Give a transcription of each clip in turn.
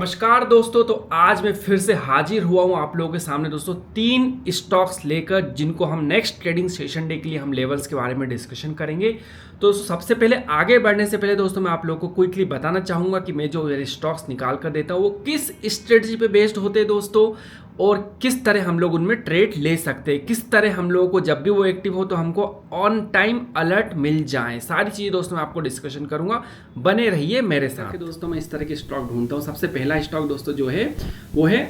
नमस्कार दोस्तों। तो आज मैं फिर से हाजिर हुआ हूं आप लोगों के सामने दोस्तों 3 स्टॉक्स लेकर, जिनको हम नेक्स्ट ट्रेडिंग सेशन डे के लिए हम लेवल्स के बारे में डिस्कशन करेंगे। तो सबसे पहले आगे बढ़ने से पहले दोस्तों मैं आप लोगों को क्विकली बताना चाहूँगा कि मैं जो स्टॉक्स निकाल कर देता हूँ वो किस स्ट्रेटजी पे बेस्ड होते हैं दोस्तों, और किस तरह हम लोग उनमें ट्रेड ले सकते हैं, किस तरह हम लोगों को जब भी वो एक्टिव हो तो हमको ऑन टाइम अलर्ट मिल जाए। सारी चीज़ें दोस्तों मैं आपको डिस्कशन करूंगा, बने रहिए मेरे साथ। दोस्तों मैं इस तरह के स्टॉक ढूंढता हूँ। सबसे पहला स्टॉक दोस्तों जो है वो है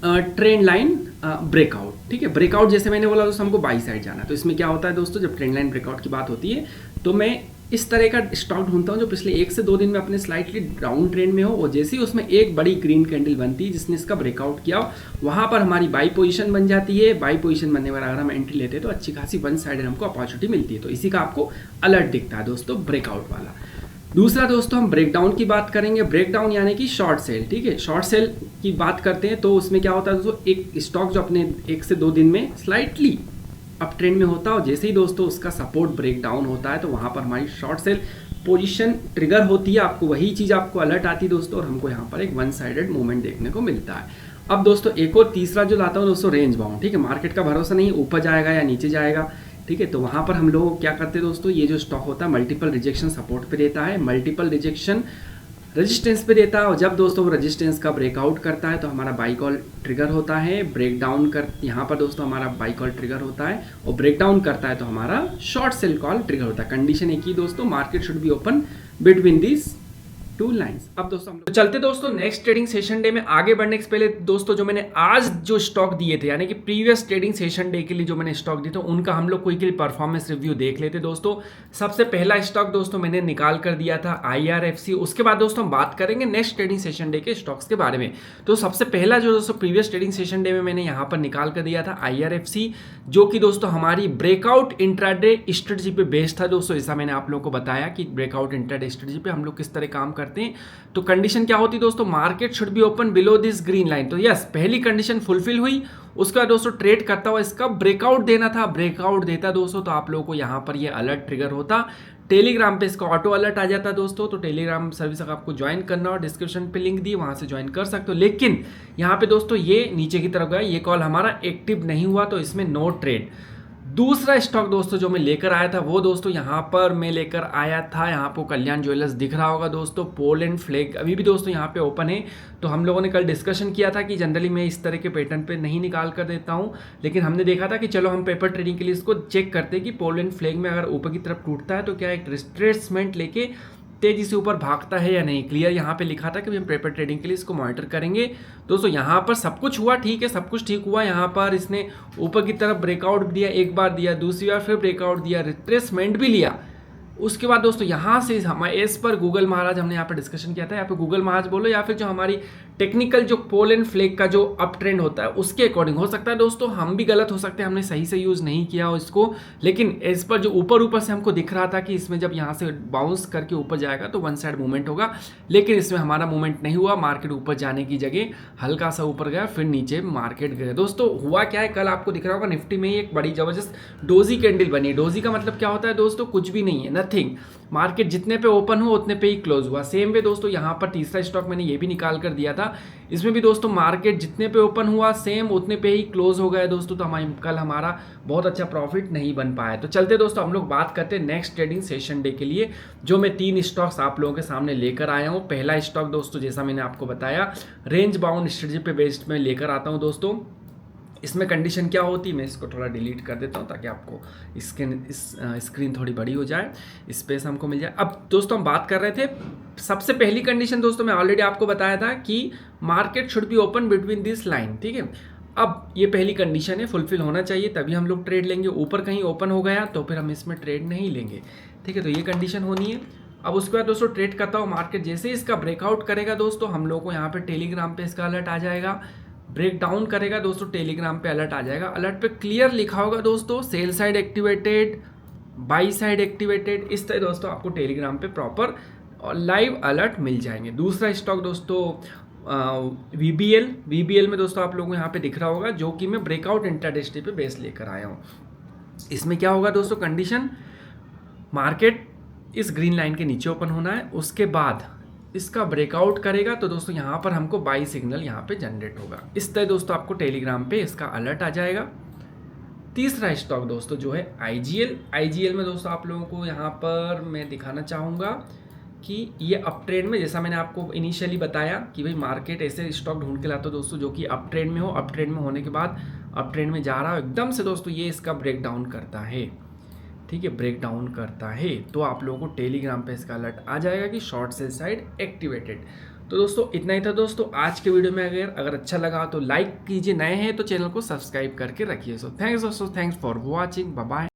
ट्रेंड लाइन ब्रेकआउट। ठीक है, ब्रेकआउट जैसे मैंने बोला दोस्तों हमको बाई साइड जाना है। तो इसमें क्या होता है दोस्तों, जब ट्रेंड लाइन ब्रेकआउट की बात होती है तो मैं इस तरह का स्टॉक ढूंढता हूं जो पिछले 1 से 2 दिन में अपने स्लाइटली डाउन ट्रेंड में हो, और जैसे ही उसमें एक बड़ी ग्रीन कैंडल बनती है जिसने इसका ब्रेकआउट किया हो, वहां पर हमारी बाई पोजीशन बन जाती है। बाई पोजीशन बनने पर अगर हम एंट्री लेते हैं तो अच्छी खासी वन साइड हमको अपॉर्चुनिटी मिलती है। तो इसी का आपको अलर्ट दिखता है दोस्तों, ब्रेकआउट वाला। दूसरा दोस्तों हम ब्रेकडाउन की बात करेंगे। ब्रेकडाउन यानी कि शॉर्ट सेल। ठीक है, शॉर्ट सेल की बात करते हैं तो उसमें क्या होता है दोस्तों, एक स्टॉक जो अपने 1 से 2 दिन में स्लाइटली अप ट्रेंड में होता है, और जैसे ही दोस्तों उसका सपोर्ट ब्रेक डाउन होता है तो वहां पर हमारी शॉर्ट सेल पोजीशन ट्रिगर होती है। आपको वही चीज़ आपको अलर्ट आती है दोस्तों, और हमको यहाँ पर एक वन साइडेड मूवमेंट देखने को मिलता है। अब दोस्तों एक और तीसरा जो लाता हूँ दोस्तों, रेंज बाउंड। ठीक है, मार्केट का भरोसा नहीं, ऊपर जाएगा या नीचे जाएगा। ठीक है, तो वहाँ पर हम लोग क्या करते हैं दोस्तों, ये जो स्टॉक होता है मल्टीपल रिजेक्शन सपोर्ट पे देता है, मल्टीपल रिजेक्शन रेजिस्टेंस पे देता है, और जब दोस्तों वो रेजिस्टेंस का ब्रेकआउट करता है तो हमारा बाई कॉल ट्रिगर होता है। ब्रेक डाउन कर यहाँ पर दोस्तों हमारा बाई कॉल ट्रिगर होता है, और ब्रेक डाउन करता है तो हमारा शॉर्ट सेल कॉल ट्रिगर होता है। कंडीशन एक ही दोस्तों, market should be open between this 2 lines. अब दोस्तों हम चलते दोस्तों नेक्स्ट ट्रेडिंग सेशन डे में। आगे बढ़ने से पहले दोस्तों जो मैंने आज जो स्टॉक दिए थे, यानी कि प्रीवियस ट्रेडिंग सेशन डे के लिए जो मैंने स्टॉक दिए थे, उनका हम लोग कोई के लिए परफॉर्मेंस रिव्यू देख लेते दोस्तों। सबसे पहला स्टॉक दोस्तों मैंने निकाल कर दिया था IRFC। उसके बाद दोस्तों हम बात करेंगे नेक्स्ट ट्रेडिंग सेशन डे के स्टॉक्स के बारे में। तो सबसे पहला जो दोस्तों प्रीवियस ट्रेडिंग सेशन डे में मैंने यहाँ पर निकाल कर दिया था IRFC, जो कि दोस्तों हमारी ब्रेकआउट इंट्राडे स्ट्रेटजी पे बेस्ड था दोस्तों। ऐसा मैंने आप लोगों को बताया कि ब्रेकआउट इंट्राडे स्ट्रेटजी पे हम लोग किस तरह काम करते हैं। तो कंडीशन क्या होती है दोस्तों, market should be open below this green line. तो यस, पहली कंडीशन फुलफिल हुई। उसका दोस्तों ट्रेड करता हुआ इसका ब्रेकआउट देना था, ब्रेकआउट देता दोस्तों तो आप लोगों को यहाँ पर ये अलर्ट ट्रिगर होता। टेलीग्राम पे इसका ऑटो अलर्ट आ जाता दोस्तों। तो टेलीग्राम सर्विस अगर आपको ज्वाइन करना हो, डिस्क्रिप्शन पे लिंक दी, वहां से ज्वाइन कर सकते हो। लेकिन यहाँ पे दोस्तों ये नीचे की तरफ गया, ये कॉल हमारा एक्टिव नहीं हुआ, तो इसमें नो ट्रेड। दूसरा स्टॉक दोस्तों जो मैं लेकर आया था वो दोस्तों यहाँ पर मैं लेकर आया था, यहाँ पर कल्याण ज्वेलर्स दिख रहा होगा दोस्तों, पोलैंड फ्लैग अभी भी दोस्तों यहाँ पे ओपन है। तो हम लोगों ने कल डिस्कशन किया था कि जनरली मैं इस तरह के पैटर्न पे नहीं निकाल कर देता हूँ, लेकिन हमने देखा था कि चलो हम पेपर ट्रेडिंग के लिए इसको चेक करते हैं कि पोलैंड फ्लैग में अगर ऊपर की तरफ टूटता है तो क्या एक रिट्रेसमेंट लेके तेजी से ऊपर भागता है या नहीं। क्लियर यहाँ पे लिखा था कि हम पेपर ट्रेडिंग के लिए इसको मॉनिटर करेंगे दोस्तों। यहाँ पर सब कुछ हुआ ठीक है, सब कुछ ठीक हुआ। यहाँ पर इसने ऊपर की तरफ ब्रेकआउट दिया, एक बार दिया, दूसरी बार फिर ब्रेकआउट दिया, रिट्रेसमेंट भी लिया। उसके बाद दोस्तों यहाँ से हमारे एस पर गूगल महाराज हमने यहाँ पर डिस्कशन किया था, यहाँ पे गूगल महाराज बोलो या फिर जो हमारी टेक्निकल जो पोलैंड फ्लैग का जो अप ट्रेंड होता है उसके अकॉर्डिंग हो सकता है दोस्तों, हम भी गलत हो सकते हैं, हमने सही से यूज़ नहीं किया हो इसको। लेकिन इस पर जो ऊपर से हमको दिख रहा था कि इसमें जब यहाँ से बाउंस करके ऊपर जाएगा तो वन साइड मूवमेंट होगा, लेकिन इसमें हमारा मूवमेंट नहीं हुआ। मार्केट ऊपर जाने की जगह हल्का सा ऊपर गया, फिर नीचे मार्केट गया दोस्तों। हुआ क्या है, कल आपको दिख रहा होगा निफ्टी में ही एक बड़ी जबरदस्त डोजी कैंडल बनी। डोजी का मतलब क्या होता है दोस्तों, कुछ भी नहीं है, नथिंग। मार्केट जितने पे ओपन हुआ उतने पे ही क्लोज हुआ। सेम वे दोस्तों यहाँ पर तीसरा स्टॉक मैंने ये भी निकाल कर दिया था, इसमें भी दोस्तों मार्केट जितने पे ओपन हुआ सेम उतने पे ही क्लोज हो गया दोस्तों। तो कल हमारा बहुत अच्छा प्रॉफिट नहीं बन पाया। तो चलते दोस्तों हम लोग बात करते हैं नेक्स्ट ट्रेडिंग सेशन डे के लिए, जो मैं 3 स्टॉक्स आप लोगों के सामने लेकर आया हूँ। पहला स्टॉक दोस्तों जैसा मैंने आपको बताया रेंज बाउंड स्ट्रेटजी पे बेस्ड में लेकर आता हूँ दोस्तों। इसमें कंडीशन क्या होती है, मैं इसको थोड़ा डिलीट कर देता हूँ ताकि आपको स्क्रीन थोड़ी बड़ी हो जाए, स्पेस हमको मिल जाए। अब दोस्तों हम बात कर रहे थे, सबसे पहली कंडीशन दोस्तों मैं ऑलरेडी आपको बताया था कि market should be open between this line. ठीक है, अब ये पहली कंडीशन है, फुलफिल होना चाहिए तभी हम लोग ट्रेड लेंगे। ऊपर कहीं ओपन हो गया तो फिर हम इसमें ट्रेड नहीं लेंगे। ठीक है, तो ये कंडीशन होनी है। अब उसके बाद दोस्तों ट्रेड करता हूँ, मार्केट जैसे इसका ब्रेकआउट करेगा दोस्तों हम लोग को यहाँ पे टेलीग्राम पे इसका अलर्ट आ जाएगा। ब्रेक डाउन करेगा दोस्तों टेलीग्राम पे अलर्ट आ जाएगा। अलर्ट पे क्लियर लिखा होगा दोस्तों sell side activated, by side activated. इस तरह दोस्तों आपको टेलीग्राम पे प्रॉपर और लाइव अलर्ट मिल जाएंगे। दूसरा स्टॉक दोस्तों VBL में दोस्तों आप लोगों को यहाँ पे दिख रहा होगा, जो कि मैं ब्रेकआउट इंट्राडे पे बेस लेकर आया हूँ। इसमें क्या होगा दोस्तों, कंडीशन मार्केट इस ग्रीन लाइन के नीचे ओपन होना है, उसके बाद इसका ब्रेकआउट करेगा तो दोस्तों यहाँ पर हमको बाई सिग्नल यहाँ पे जनरेट होगा। इस तरह दोस्तों आपको टेलीग्राम पे इसका अलर्ट आ जाएगा। तीसरा स्टॉक दोस्तों जो है आईजीएल में दोस्तों आप लोगों को यहाँ पर मैं दिखाना चाहूँगा कि ये अप ट्रेंड में, जैसा मैंने आपको इनिशियली बताया कि भाई मार्केट ऐसे स्टॉक ढूंढ के लाता है दोस्तों जो कि अप ट्रेंड में हो, अप ट्रेंड में होने के बाद अप ट्रेंड में जा रहा हो एकदम से दोस्तों ये इसका ब्रेक डाउन करता है, ठीक है, ब्रेक डाउन करता है तो आप लोगों को टेलीग्राम पे इसका अलर्ट आ जाएगा कि शॉर्ट सेल साइड एक्टिवेटेड। तो दोस्तों इतना ही था दोस्तों आज के वीडियो में। अगर अच्छा लगा तो लाइक कीजिए, नए हैं तो चैनल को सब्सक्राइब करके रखिए। सो थैंक्स दोस्तों, thanks for watching, bye bye.